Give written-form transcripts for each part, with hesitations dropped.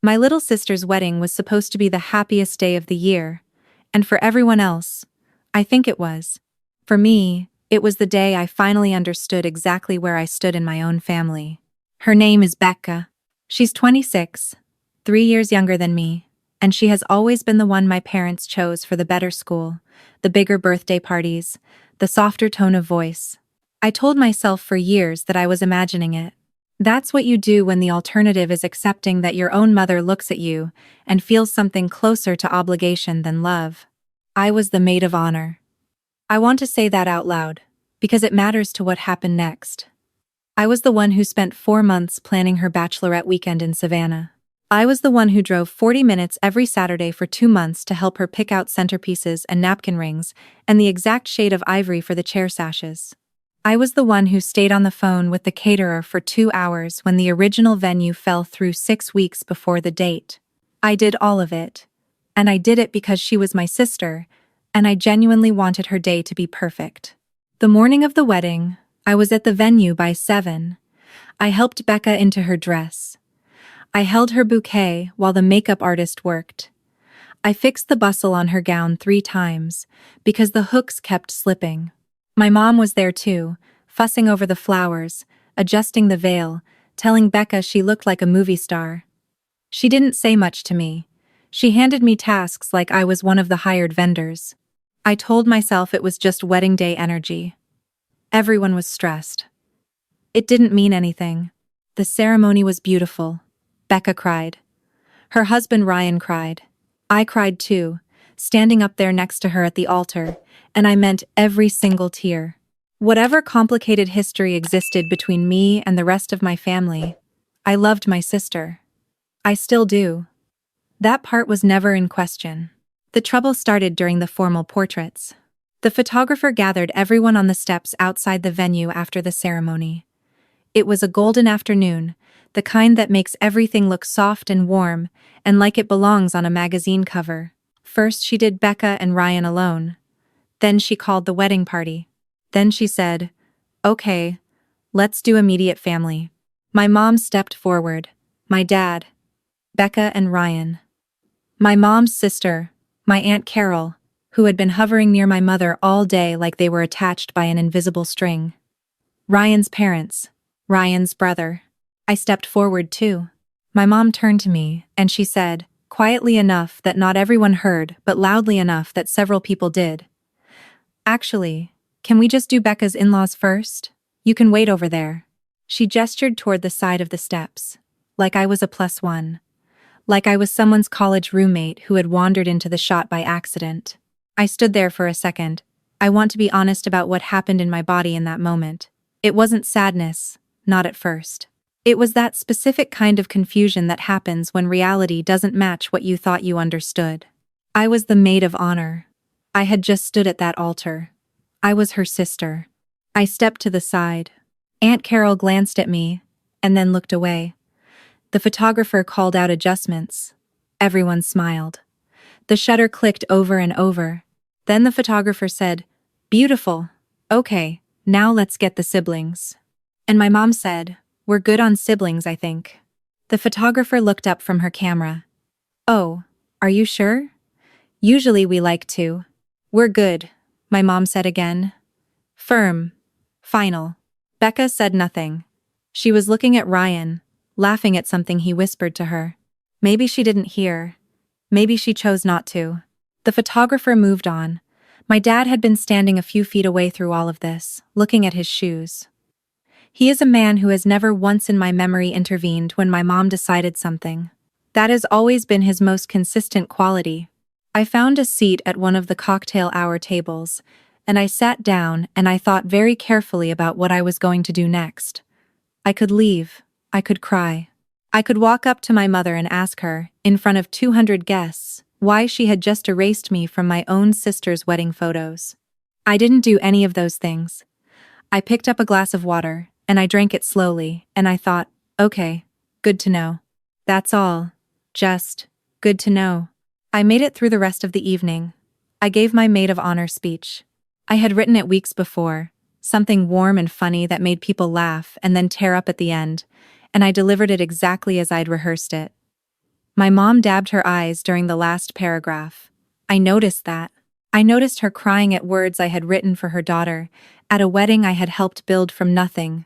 My little sister's wedding was supposed to be the happiest day of the year, and for everyone else, I think it was. For me, it was the day I finally understood exactly where I stood in my own family. Her name is Becca. She's 26, 3 years younger than me, and she has always been the one my parents chose for the better school, the bigger birthday parties, the softer tone of voice. I told myself for years that I was imagining it. That's what you do when the alternative is accepting that your own mother looks at you and feels something closer to obligation than love. I was the maid of honor. I want to say that out loud, because it matters to what happened next. I was the one who spent 4 months planning her bachelorette weekend in Savannah. I was the one who drove 40 minutes every Saturday for 2 months to help her pick out centerpieces and napkin rings and the exact shade of ivory for the chair sashes. I was the one who stayed on the phone with the caterer for 2 hours when the original venue fell through 6 weeks before the date. I did all of it. And I did it because she was my sister, and I genuinely wanted her day to be perfect. The morning of the wedding, I was at the venue by 7. I helped Becca into her dress. I held her bouquet while the makeup artist worked. I fixed the bustle on her gown 3 times, because the hooks kept slipping. My mom was there too, fussing over the flowers, adjusting the veil, telling Becca she looked like a movie star. She didn't say much to me. She handed me tasks like I was one of the hired vendors. I told myself it was just wedding day energy. Everyone was stressed. It didn't mean anything. The ceremony was beautiful. Becca cried. Her husband Ryan cried. I cried too, standing up there next to her at the altar, and I meant every single tear. Whatever complicated history existed between me and the rest of my family, I loved my sister. I still do. That part was never in question. The trouble started during the formal portraits. The photographer gathered everyone on the steps outside the venue after the ceremony. It was a golden afternoon, the kind that makes everything look soft and warm, and like it belongs on a magazine cover. First she did Becca and Ryan alone. Then she called the wedding party. Then she said, "Okay, let's do immediate family." My mom stepped forward. My dad, Becca and Ryan. My mom's sister, my Aunt Carol, who had been hovering near my mother all day like they were attached by an invisible string. Ryan's parents, Ryan's brother. I stepped forward too. My mom turned to me, and she said, quietly enough that not everyone heard, but loudly enough that several people did, "Actually, can we just do Becca's in-laws first? You can wait over there." She gestured toward the side of the steps, like I was a +1. Like I was someone's college roommate who had wandered into the shot by accident. I stood there for a second. I want to be honest about what happened in my body in that moment. It wasn't sadness, not at first. It was that specific kind of confusion that happens when reality doesn't match what you thought you understood. I was the maid of honor. I had just stood at that altar. I was her sister. I stepped to the side. Aunt Carol glanced at me, and then looked away. The photographer called out adjustments. Everyone smiled. The shutter clicked over and over. Then the photographer said, "Beautiful. Okay, now let's get the siblings." And my mom said, "We're good on siblings, I think." The photographer looked up from her camera. "Oh, are you sure? Usually we like to." "We're good," my mom said again. "Firm. Final." Becca said nothing. She was looking at Ryan, laughing at something he whispered to her. Maybe she didn't hear. Maybe she chose not to. The photographer moved on. My dad had been standing a few feet away through all of this, looking at his shoes. He is a man who has never once in my memory intervened when my mom decided something. That has always been his most consistent quality. I found a seat at one of the cocktail hour tables, and I sat down and I thought very carefully about what I was going to do next. I could leave. I could cry. I could walk up to my mother and ask her, in front of 200 guests, why she had just erased me from my own sister's wedding photos. I didn't do any of those things. I picked up a glass of water, and I drank it slowly, and I thought, okay, good to know. That's all. Just, good to know. I made it through the rest of the evening. I gave my maid of honor speech. I had written it weeks before, something warm and funny that made people laugh and then tear up at the end, and I delivered it exactly as I'd rehearsed it. My mom dabbed her eyes during the last paragraph. I noticed that. I noticed her crying at words I had written for her daughter, at a wedding I had helped build from nothing,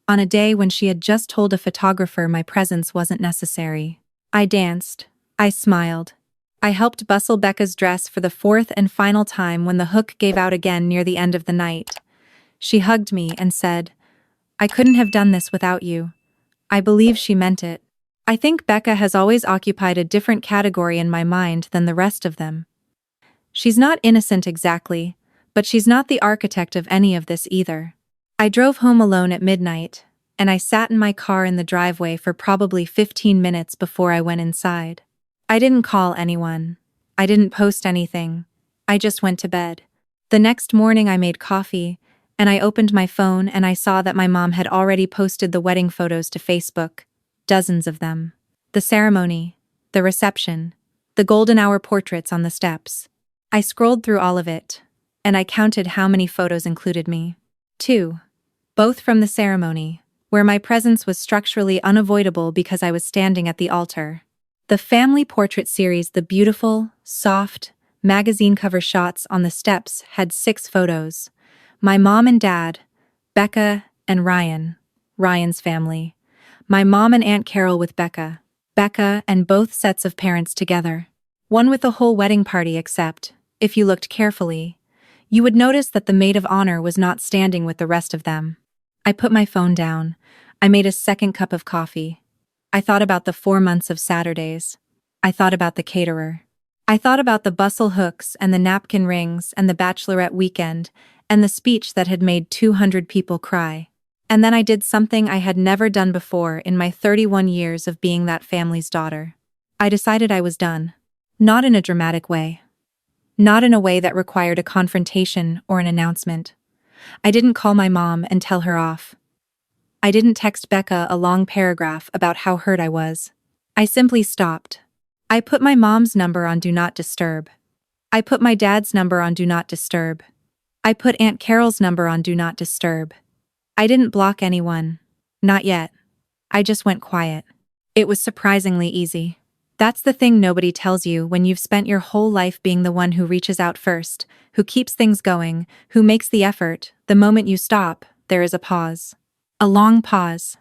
on a day when she had just told a photographer my presence wasn't necessary. I danced. I smiled. I helped bustle Becca's dress for the fourth and final time when the hook gave out again near the end of the night. She hugged me and said, "I couldn't have done this without you." I believe she meant it. I think Becca has always occupied a different category in my mind than the rest of them. She's not innocent exactly, but she's not the architect of any of this either. I drove home alone at midnight, and I sat in my car in the driveway for probably 15 minutes before I went inside. I didn't call anyone. I didn't post anything. I just went to bed. The next morning I made coffee, and I opened my phone and I saw that my mom had already posted the wedding photos to Facebook, dozens of them. The ceremony, the reception, the golden hour portraits on the steps. I scrolled through all of it, and I counted how many photos included me. 2. Both from the ceremony, where my presence was structurally unavoidable because I was standing at the altar. The family portrait series, the beautiful, soft, magazine cover shots on the steps had 6 photos. My mom and dad, Becca and Ryan, Ryan's family. My mom and Aunt Carol with Becca, Becca and both sets of parents together. One with the whole wedding party except, if you looked carefully, you would notice that the maid of honor was not standing with the rest of them. I put my phone down. I made a second cup of coffee. I thought about the 4 months of Saturdays. I thought about the caterer. I thought about the bustle hooks and the napkin rings and the bachelorette weekend and the speech that had made 200 people cry. And then I did something I had never done before in my 31 years of being that family's daughter. I decided I was done. Not in a dramatic way. Not in a way that required a confrontation or an announcement. I didn't call my mom and tell her off. I didn't text Becca a long paragraph about how hurt I was. I simply stopped. I put my mom's number on Do Not Disturb. I put my dad's number on Do Not Disturb. I put Aunt Carol's number on Do Not Disturb. I didn't block anyone. Not yet. I just went quiet. It was surprisingly easy. That's the thing nobody tells you when you've spent your whole life being the one who reaches out first, who keeps things going, who makes the effort. The moment you stop, there is a pause. A long pause.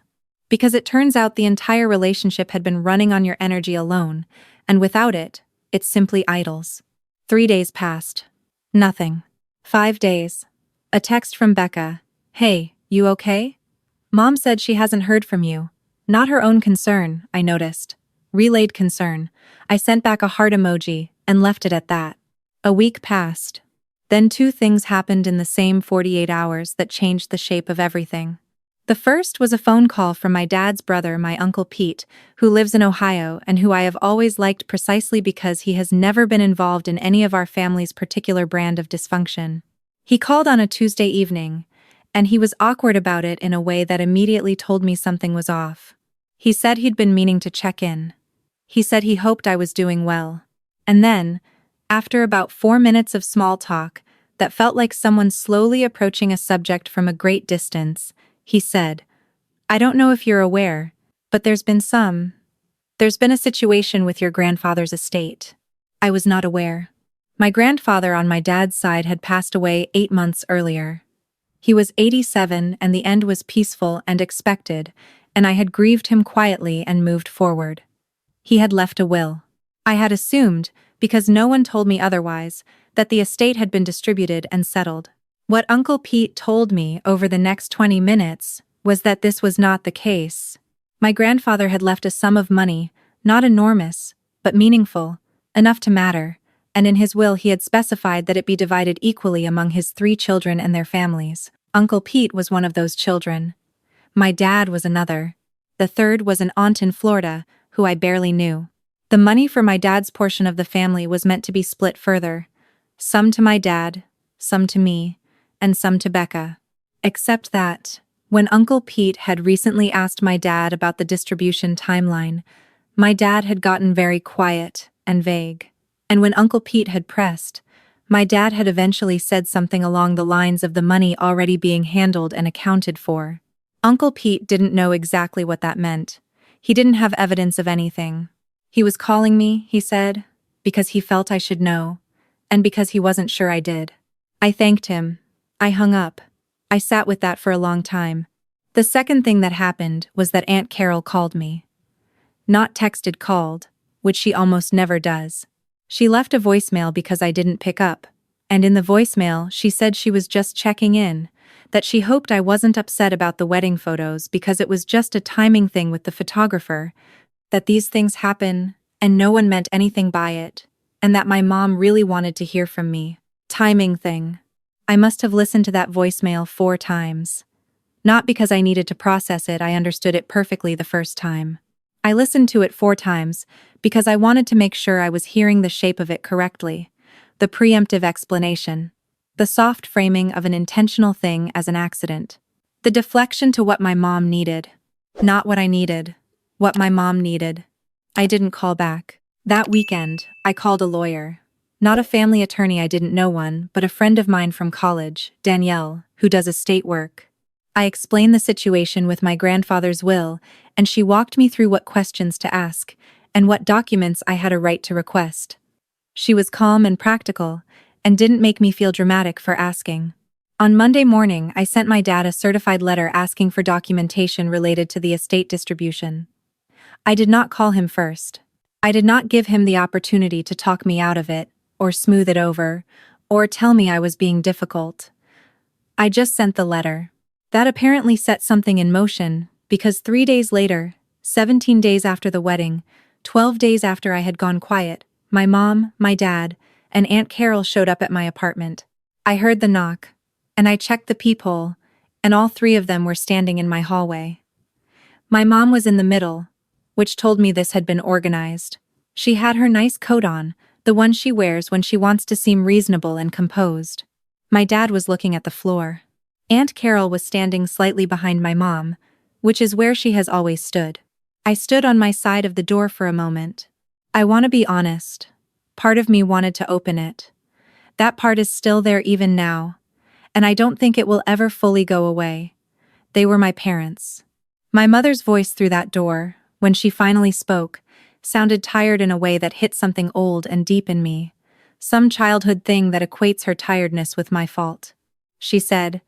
Because it turns out the entire relationship had been running on your energy alone, and without it, it simply idles. 3 days passed. Nothing. 5 days. A text from Becca. "Hey, you okay? Mom said she hasn't heard from you." Not her own concern, I noticed. Relayed concern. I sent back a heart emoji and left it at that. A week passed. Then 2 things happened in the same 48 hours that changed the shape of everything. The first was a phone call from my dad's brother, my Uncle Pete, who lives in Ohio and who I have always liked precisely because he has never been involved in any of our family's particular brand of dysfunction. He called on a Tuesday evening, and he was awkward about it in a way that immediately told me something was off. He said he'd been meaning to check in. He said he hoped I was doing well. And then, after about 4 minutes of small talk that felt like someone slowly approaching a subject from a great distance, he said, "I don't know if you're aware, but there's been a situation with your grandfather's estate." I was not aware. My grandfather on my dad's side had passed away 8 months earlier. He was 87 and the end was peaceful and expected, and I had grieved him quietly and moved forward. He had left a will. I had assumed, because no one told me otherwise, that the estate had been distributed and settled. What Uncle Pete told me over the next 20 minutes was that this was not the case. My grandfather had left a sum of money, not enormous, but meaningful, enough to matter, and in his will he had specified that it be divided equally among his 3 children and their families. Uncle Pete was one of those children. My dad was another. The third was an aunt in Florida, who I barely knew. The money for my dad's portion of the family was meant to be split further, some to my dad, some to me, and some to Becca. Except that, when Uncle Pete had recently asked my dad about the distribution timeline, my dad had gotten very quiet and vague. And when Uncle Pete had pressed, my dad had eventually said something along the lines of the money already being handled and accounted for. Uncle Pete didn't know exactly what that meant. He didn't have evidence of anything. He was calling me, he said, because he felt I should know, and because he wasn't sure I did. I thanked him. I hung up. I sat with that for a long time. The second thing that happened was that Aunt Carol called me. Not texted, called, which she almost never does. She left a voicemail because I didn't pick up, and in the voicemail she said she was just checking in, that she hoped I wasn't upset about the wedding photos because it was just a timing thing with the photographer, that these things happen and no one meant anything by it, and that my mom really wanted to hear from me. Timing thing. I must have listened to that voicemail 4 times. Not because I needed to process it, I understood it perfectly the first time. I listened to it 4 times because I wanted to make sure I was hearing the shape of it correctly, the preemptive explanation, the soft framing of an intentional thing as an accident, the deflection to what my mom needed. Not what I needed, what my mom needed. I didn't call back. That weekend, I called a lawyer. Not a family attorney, I didn't know one, but a friend of mine from college, Danielle, who does estate work. I explained the situation with my grandfather's will, and she walked me through what questions to ask, and what documents I had a right to request. She was calm and practical, and didn't make me feel dramatic for asking. On Monday morning, I sent my dad a certified letter asking for documentation related to the estate distribution. I did not call him first. I did not give him the opportunity to talk me out of it, or smooth it over, or tell me I was being difficult. I just sent the letter. That apparently set something in motion, because 3 days later, 17 days after the wedding, 12 days after I had gone quiet, my mom, my dad, and Aunt Carol showed up at my apartment. I heard the knock, and I checked the peephole, and all 3 of them were standing in my hallway. My mom was in the middle, which told me this had been organized. She had her nice coat on, the one she wears when she wants to seem reasonable and composed. My dad was looking at the floor. Aunt Carol was standing slightly behind my mom, which is where she has always stood. I stood on my side of the door for a moment. I want to be honest. Part of me wanted to open it. That part is still there even now, and I don't think it will ever fully go away. They were my parents. My mother's voice through that door, when she finally spoke, sounded tired in a way that hit something old and deep in me, some childhood thing that equates her tiredness with my fault. She said,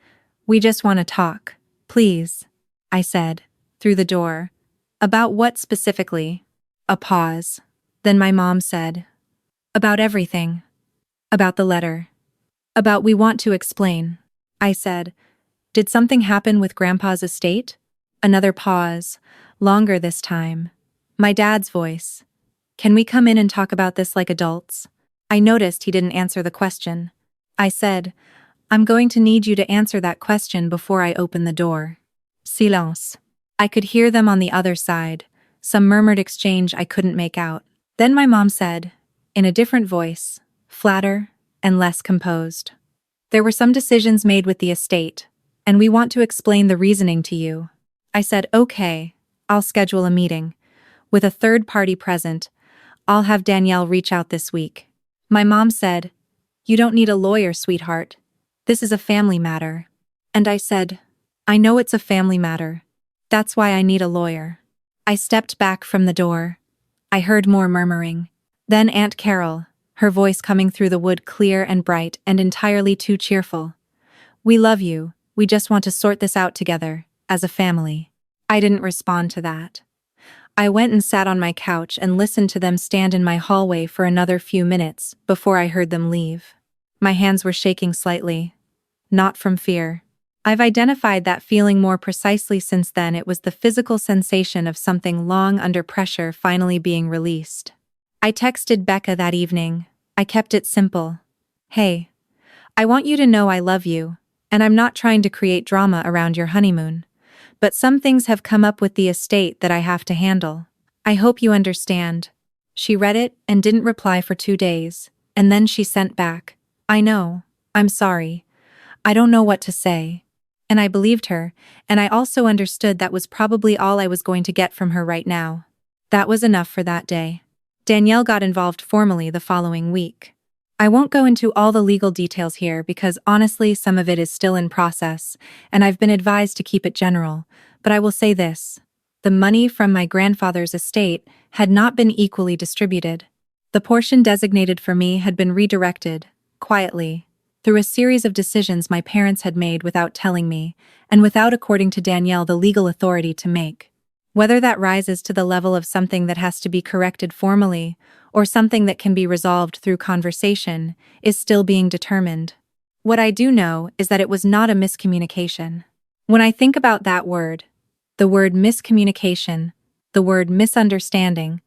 "We just want to talk, please," I said, through the door. "About what specifically?" A pause. Then my mom said, "About everything. About the letter. About we want to explain." I said, "Did something happen with Grandpa's estate?" Another pause, longer this time. My dad's voice. "Can we come in and talk about this like adults?" I noticed he didn't answer the question. I said, "I'm going to need you to answer that question before I open the door." Silence. I could hear them on the other side, some murmured exchange I couldn't make out. Then my mom said, in a different voice, flatter and less composed, "There were some decisions made with the estate, and we want to explain the reasoning to you." I said, "Okay, I'll schedule a meeting. With a third party present, I'll have Danielle reach out this week." My mom said, "You don't need a lawyer, sweetheart. This is a family matter." And I said, "I know it's a family matter. That's why I need a lawyer." I stepped back from the door. I heard more murmuring. Then Aunt Carol, her voice coming through the wood clear and bright and entirely too cheerful. "We love you. We just want to sort this out together, as a family." I didn't respond to that. I went and sat on my couch and listened to them stand in my hallway for another few minutes before I heard them leave. My hands were shaking slightly. Not from fear. I've identified that feeling more precisely since then. It was the physical sensation of something long under pressure finally being released. I texted Becca that evening. I kept it simple. "Hey, I want you to know I love you, and I'm not trying to create drama around your honeymoon. But some things have come up with the estate that I have to handle. I hope you understand." She read it and didn't reply for 2 days, and then she sent back, "I know. I'm sorry. I don't know what to say." And I believed her, and I also understood that was probably all I was going to get from her right now. That was enough for that day. Danielle got involved formally the following week. I won't go into all the legal details here because honestly some of it is still in process, and I've been advised to keep it general, but I will say this. The money from my grandfather's estate had not been equally distributed. The portion designated for me had been redirected, quietly, through a series of decisions my parents had made without telling me, and without, according to Danielle, the legal authority to make. Whether that rises to the level of something that has to be corrected formally, or something that can be resolved through conversation, is still being determined. What I do know is that it was not a miscommunication. When I think about that word, the word miscommunication, the word misunderstanding,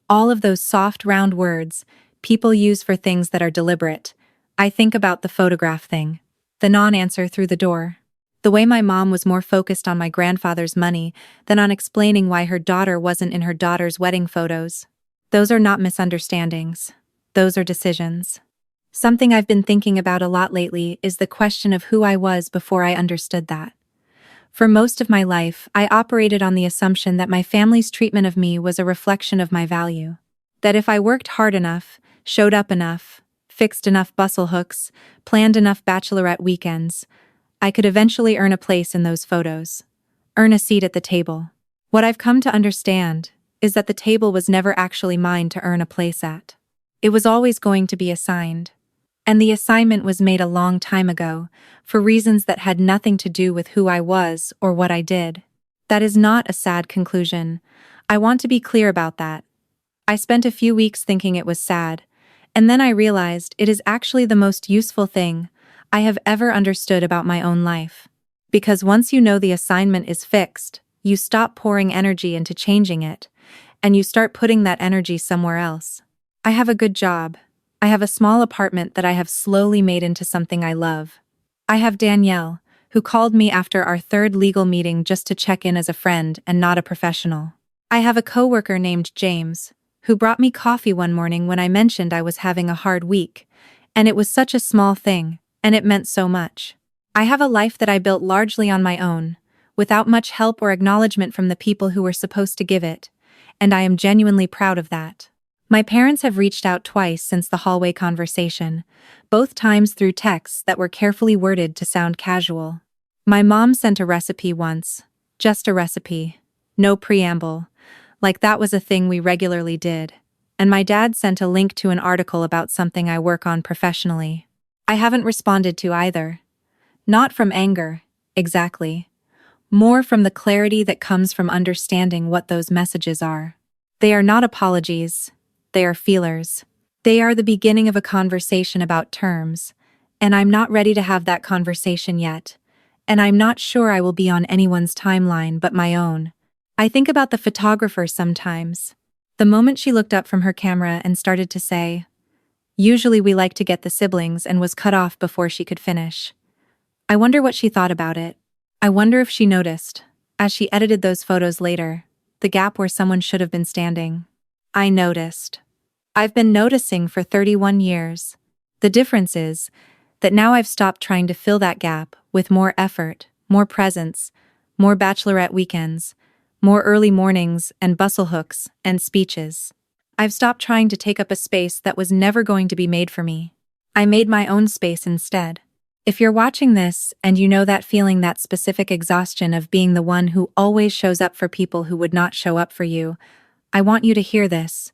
all of those soft, round words people use for things that are deliberate, I think about the photograph thing, the non-answer through the door. The way my mom was more focused on my grandfather's money than on explaining why her daughter wasn't in her daughter's wedding photos. Those are not misunderstandings. Those are decisions. Something I've been thinking about a lot lately is the question of who I was before I understood that. For most of my life, I operated on the assumption that my family's treatment of me was a reflection of my value. That if I worked hard enough, showed up enough, fixed enough bustle hooks, planned enough bachelorette weekends, I could eventually earn a place in those photos. Earn a seat at the table. What I've come to understand is that the table was never actually mine to earn a place at. It was always going to be assigned. And the assignment was made a long time ago, for reasons that had nothing to do with who I was or what I did. That is not a sad conclusion. I want to be clear about that. I spent a few weeks thinking it was sad, and then I realized it is actually the most useful thing I have ever understood about my own life. Because once you know the assignment is fixed, you stop pouring energy into changing it, and you start putting that energy somewhere else. I have a good job. I have a small apartment that I have slowly made into something I love. I have Danielle, who called me after our third legal meeting just to check in as a friend and not a professional. I have a coworker named James, who brought me coffee one morning when I mentioned I was having a hard week, and it was such a small thing, and it meant so much. I have a life that I built largely on my own, without much help or acknowledgement from the people who were supposed to give it, and I am genuinely proud of that. My parents have reached out twice since the hallway conversation, both times through texts that were carefully worded to sound casual. My mom sent a recipe once, just a recipe, no preamble, like that was a thing we regularly did, and my dad sent a link to an article about something I work on professionally. I haven't responded to either. Not from anger, exactly. More from the clarity that comes from understanding what those messages are. They are not apologies. They are feelers. They are the beginning of a conversation about terms, and I'm not ready to have that conversation yet, and I'm not sure I will be on anyone's timeline but my own. I think about the photographer sometimes. The moment she looked up from her camera and started to say, "Usually we like to get the siblings," and was cut off before she could finish. I wonder what she thought about it. I wonder if she noticed, as she edited those photos later, the gap where someone should have been standing. I noticed. I've been noticing for 31 years. The difference is that now I've stopped trying to fill that gap with more effort, more presence, more bachelorette weekends, more early mornings and bustle hooks and speeches. I've stopped trying to take up a space that was never going to be made for me. I made my own space instead. If you're watching this and you know that feeling, that specific exhaustion of being the one who always shows up for people who would not show up for you, I want you to hear this.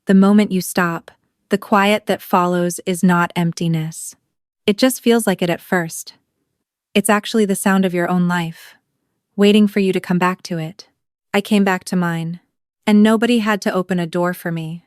The moment you stop, the quiet that follows is not emptiness. It just feels like it at first. It's actually the sound of your own life, waiting for you to come back to it. I came back to mine, and nobody had to open a door for me.